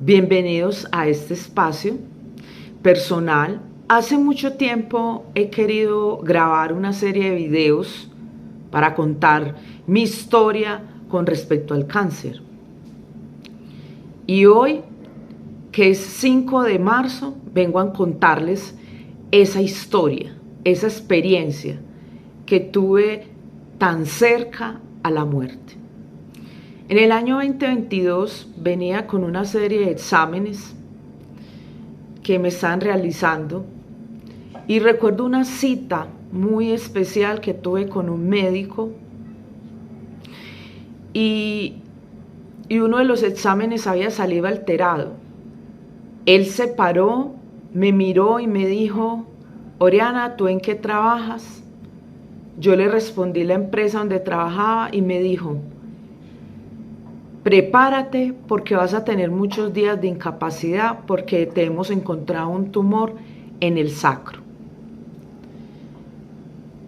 Bienvenidos a este espacio personal. Hace mucho tiempo he querido grabar una serie de videos para contar mi historia con respecto al cáncer. Y hoy, que es 5 de marzo, vengo a contarles esa historia, esa experiencia que tuve tan cerca a la muerte. En el año 2022 venía con una serie de exámenes que me están realizando y recuerdo una cita muy especial que tuve con un médico y uno de los exámenes había salido alterado. Él se paró, me miró y me dijo: Oriana, ¿tú en qué trabajas? Yo le respondí la empresa donde trabajaba y me dijo: prepárate porque vas a tener muchos días de incapacidad porque te hemos encontrado un tumor en el sacro.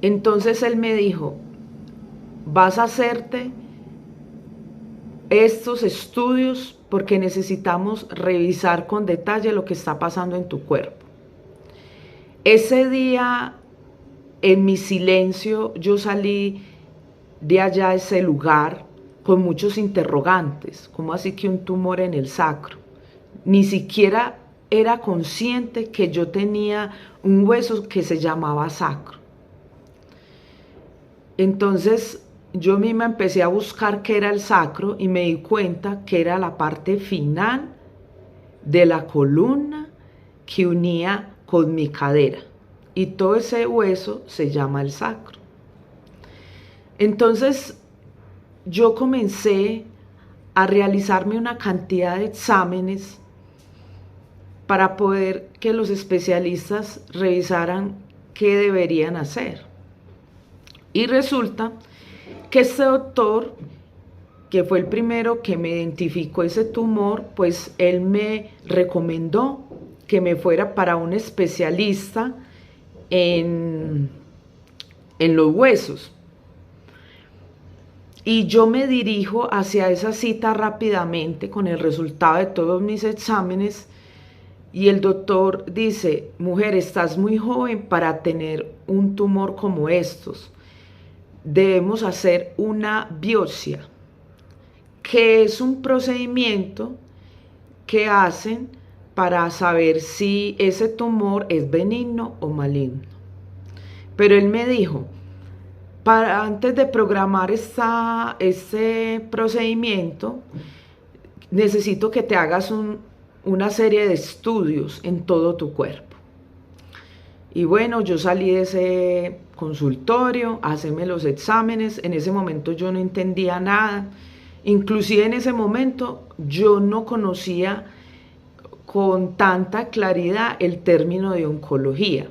Entonces él me dijo: vas a hacerte estos estudios porque necesitamos revisar con detalle lo que está pasando en tu cuerpo. Ese día, en mi silencio, yo salí de allá, de ese lugar, con muchos interrogantes. ¿Cómo así que un tumor en el sacro? Ni siquiera era consciente que yo tenía un hueso que se llamaba sacro. Entonces yo misma empecé a buscar qué era el sacro y me di cuenta que era la parte final de la columna que unía con mi cadera. Y todo ese hueso se llama el sacro. Entonces yo comencé a realizarme una cantidad de exámenes para poder que los especialistas revisaran qué deberían hacer. Y resulta que este doctor, que fue el primero que me identificó ese tumor, pues él me recomendó que me fuera para un especialista en los huesos. Y yo me dirijo hacia esa cita rápidamente con el resultado de todos mis exámenes y el doctor dice: mujer, estás muy joven para tener un tumor como estos. Debemos hacer una biopsia, que es un procedimiento que hacen para saber si ese tumor es benigno o maligno. Pero él me dijo: antes de programar este procedimiento, necesito que te hagas una serie de estudios en todo tu cuerpo. Y bueno, yo salí de ese consultorio a hacerme los exámenes. En ese momento yo no entendía nada. Inclusive en ese momento yo no conocía con tanta claridad el término de oncología.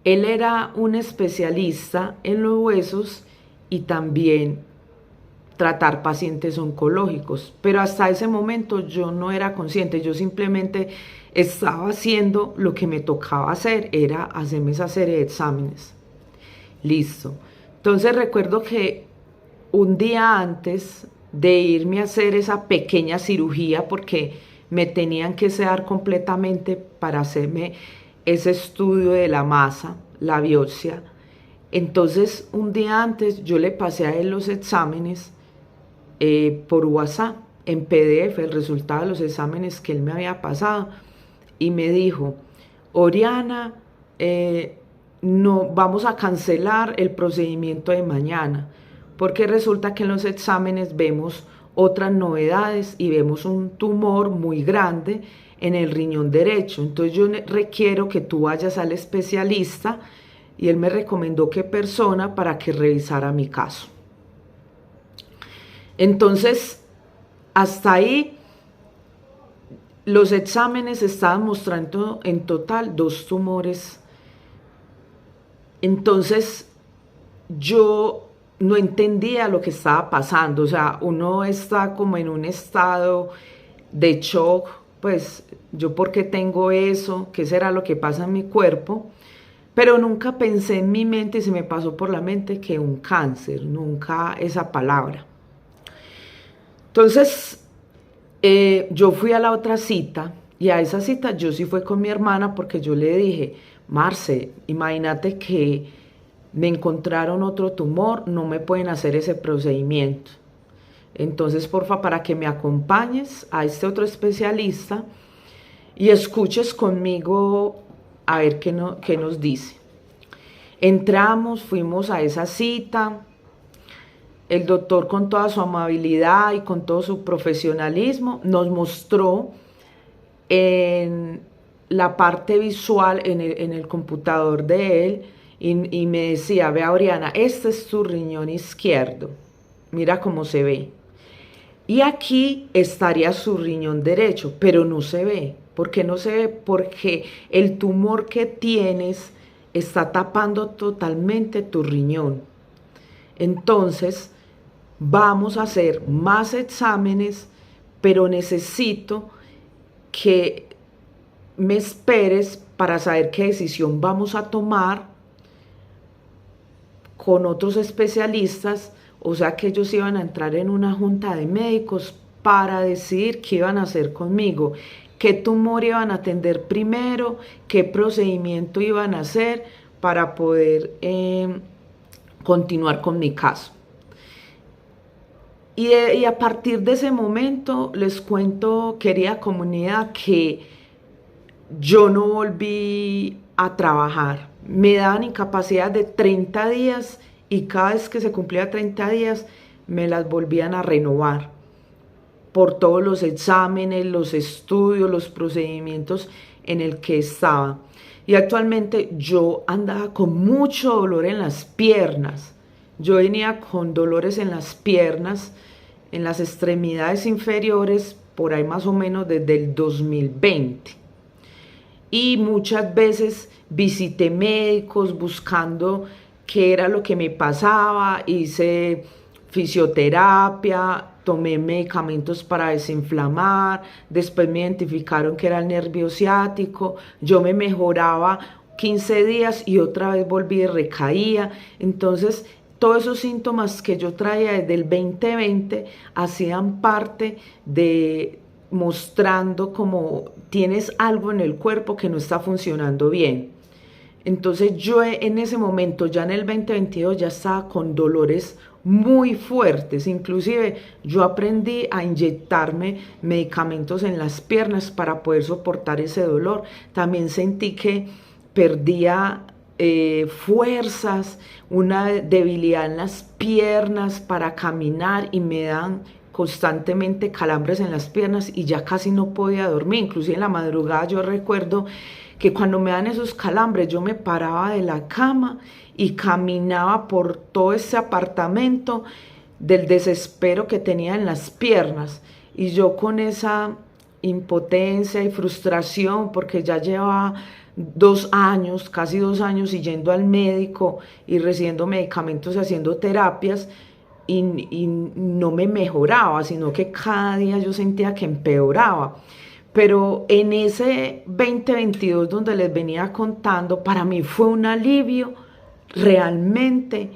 Él era un especialista en los huesos y también tratar pacientes oncológicos, pero hasta ese momento yo no era consciente, yo simplemente estaba haciendo lo que me tocaba hacer, era hacerme esa serie de exámenes. Listo. Entonces recuerdo que un día antes de irme a hacer esa pequeña cirugía, porque me tenían que sedar completamente para hacerme ese estudio de la masa, la biopsia. Entonces un día antes yo le pasé a él los exámenes por WhatsApp, en PDF, el resultado de los exámenes que él me había pasado, y me dijo: Oriana, no, vamos a cancelar el procedimiento de mañana, porque resulta que en los exámenes vemos otras novedades y vemos un tumor muy grande en el riñón derecho. Entonces yo requiero que tú vayas al especialista, y él me recomendó qué persona para que revisara mi caso. Entonces, hasta ahí los exámenes estaban mostrando en total 2 tumores. Entonces yo no entendía lo que estaba pasando. O sea, uno está como en un estado de shock. Pues yo, ¿por qué tengo eso? ¿Qué será lo que pasa en mi cuerpo? Pero nunca pensé en mi mente y se me pasó por la mente que un cáncer, nunca esa palabra. Entonces Yo fui a la otra cita y a esa cita yo sí fui con mi hermana porque yo le dije, Marce, imagínate que me encontraron otro tumor, no me pueden hacer ese procedimiento. Entonces, porfa, para que me acompañes a este otro especialista y escuches conmigo a ver qué nos dice. Entramos, fuimos a esa cita. El doctor, con toda su amabilidad y con todo su profesionalismo, nos mostró en la parte visual, en el computador de él, y me decía, ve, Oriana, este es tu riñón izquierdo, mira cómo se ve. Y aquí estaría su riñón derecho, pero no se ve. ¿Por qué no se ve? Porque el tumor que tienes está tapando totalmente tu riñón. Entonces, vamos a hacer más exámenes, pero necesito que me esperes para saber qué decisión vamos a tomar con otros especialistas. O sea que ellos iban a entrar en una junta de médicos para decidir qué iban a hacer conmigo, qué tumor iban a atender primero, qué procedimiento iban a hacer para poder continuar con mi caso. Y a partir de ese momento les cuento, querida comunidad, que yo no volví a trabajar. Me daban incapacidad de 30 días y cada vez que se cumplía 30 días me las volvían a renovar por todos los exámenes, los estudios, los procedimientos en el que estaba. Y actualmente yo andaba con mucho dolor en las piernas. Yo venía con dolores en las piernas, en las extremidades inferiores, por ahí más o menos desde el 2020. Y muchas veces visité médicos buscando qué era lo que me pasaba, hice fisioterapia, tomé medicamentos para desinflamar, después me identificaron que era el nervio ciático, yo me mejoraba 15 días y otra vez volví y recaía. Entonces, todos esos síntomas que yo traía desde el 2020 hacían parte de mostrando como tienes algo en el cuerpo que no está funcionando bien. Entonces yo en ese momento, ya en el 2022, ya estaba con dolores muy fuertes. Inclusive yo aprendí a inyectarme medicamentos en las piernas para poder soportar ese dolor. También sentí que perdía fuerzas, una debilidad en las piernas para caminar y me dan constantemente calambres en las piernas y ya casi no podía dormir. Inclusive en la madrugada yo recuerdo que cuando me dan esos calambres yo me paraba de la cama y caminaba por todo ese apartamento del desespero que tenía en las piernas, y yo con esa impotencia y frustración porque ya llevaba 2 años, casi 2 años, y yendo al médico y recibiendo medicamentos y haciendo terapias, y no me mejoraba, sino que cada día yo sentía que empeoraba. Pero en ese 2022 donde les venía contando, para mí fue un alivio realmente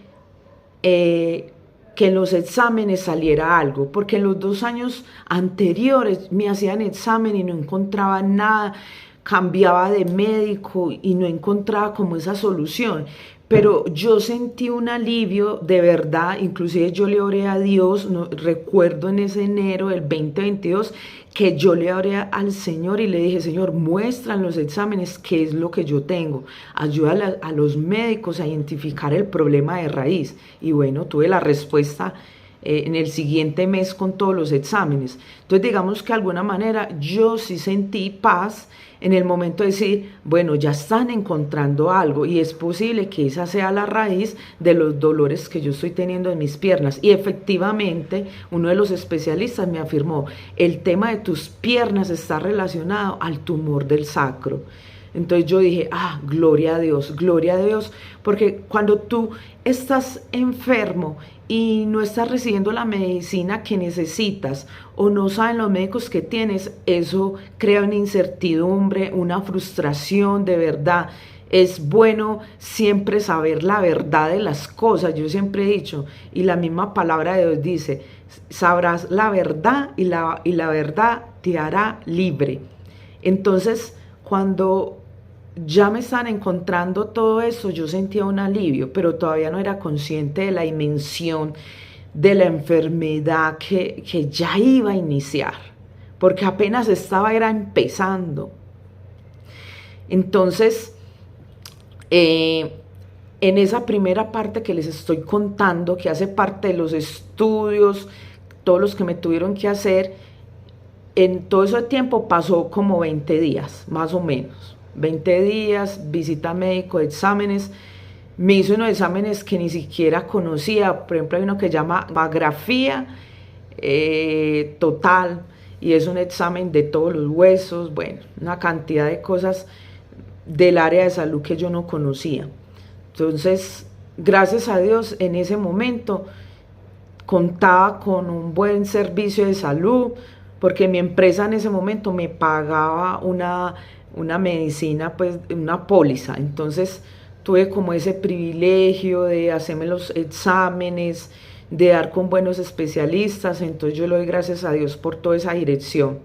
que en los exámenes saliera algo, porque en los 2 años anteriores me hacían examen y no encontraba nada, cambiaba de médico y no encontraba como esa solución. Pero yo sentí un alivio de verdad. Inclusive yo le oré a Dios, no, recuerdo en ese enero del 2022 que yo le oré al Señor y le dije, Señor, muestra en los exámenes qué es lo que yo tengo, ayuda a los médicos a identificar el problema de raíz. Y bueno, tuve la respuesta en el siguiente mes con todos los exámenes. Entonces digamos que de alguna manera yo sí sentí paz en el momento de decir, bueno, ya están encontrando algo y es posible que esa sea la raíz de los dolores que yo estoy teniendo en mis piernas. Y efectivamente uno de los especialistas me afirmó, el tema de tus piernas está relacionado al tumor del sacro. Entonces yo dije, gloria a Dios, porque cuando tú estás enfermo y no estás recibiendo la medicina que necesitas o no saben los médicos que tienes, eso crea una incertidumbre, una frustración de verdad. Es bueno siempre saber la verdad de las cosas. Yo siempre he dicho, y la misma palabra de Dios dice, sabrás la verdad y la verdad te hará libre. Entonces, cuando ya me están encontrando todo eso, yo sentía un alivio, pero todavía no era consciente de la dimensión de la enfermedad que ya iba a iniciar, porque apenas era empezando. Entonces, en esa primera parte que les estoy contando, que hace parte de los estudios, todos los que me tuvieron que hacer, en todo ese tiempo pasó como 20 días, más o menos. 20 días, visita médico, exámenes. Me hizo unos exámenes que ni siquiera conocía. Por ejemplo, hay uno que se llama mamografía total, y es un examen de todos los huesos. Bueno, una cantidad de cosas del área de salud que yo no conocía. Entonces, gracias a Dios, en ese momento contaba con un buen servicio de salud, porque mi empresa en ese momento me pagaba una medicina, pues una póliza. Entonces tuve como ese privilegio de hacerme los exámenes, de dar con buenos especialistas. Entonces yo le doy gracias a Dios por toda esa dirección.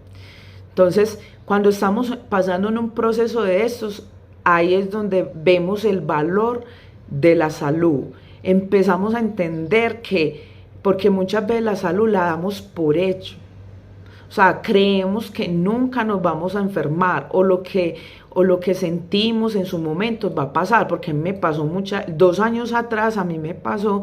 Entonces, cuando estamos pasando en un proceso de estos, ahí es donde vemos el valor de la salud. Empezamos a entender que, porque muchas veces la salud la damos por hecho. O sea, creemos que nunca nos vamos a enfermar, o lo que sentimos en su momento va a pasar, porque a mí me pasó 2 años atrás, a mí me pasó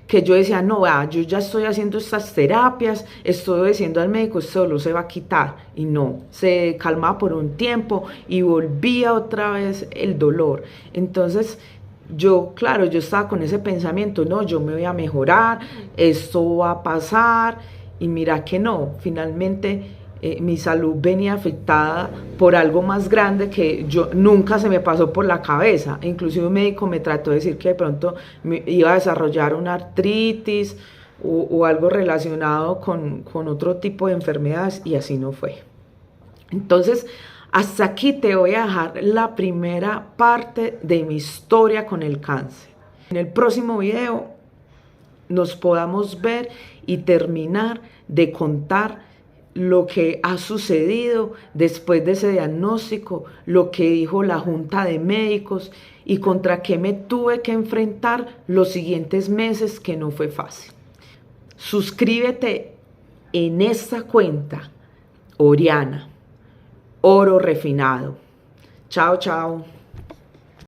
que yo decía, no, yo ya estoy haciendo estas terapias, estoy obedeciendo al médico, esto solo se va a quitar. Y no, se calmaba por un tiempo y volvía otra vez el dolor. Entonces, claro, yo estaba con ese pensamiento, no, yo me voy a mejorar, esto va a pasar. Y mira que no, finalmente mi salud venía afectada por algo más grande que yo nunca se me pasó por la cabeza. Inclusive un médico me trató de decir que de pronto me iba a desarrollar una artritis o algo relacionado con otro tipo de enfermedades, y así no fue. Entonces, hasta aquí te voy a dejar la primera parte de mi historia con el cáncer. En el próximo video nos podamos ver y terminar de contar lo que ha sucedido después de ese diagnóstico, lo que dijo la Junta de Médicos y contra qué me tuve que enfrentar los siguientes meses, que no fue fácil. Suscríbete en esta cuenta, Oriana, Oro Refinado. Chao, chao.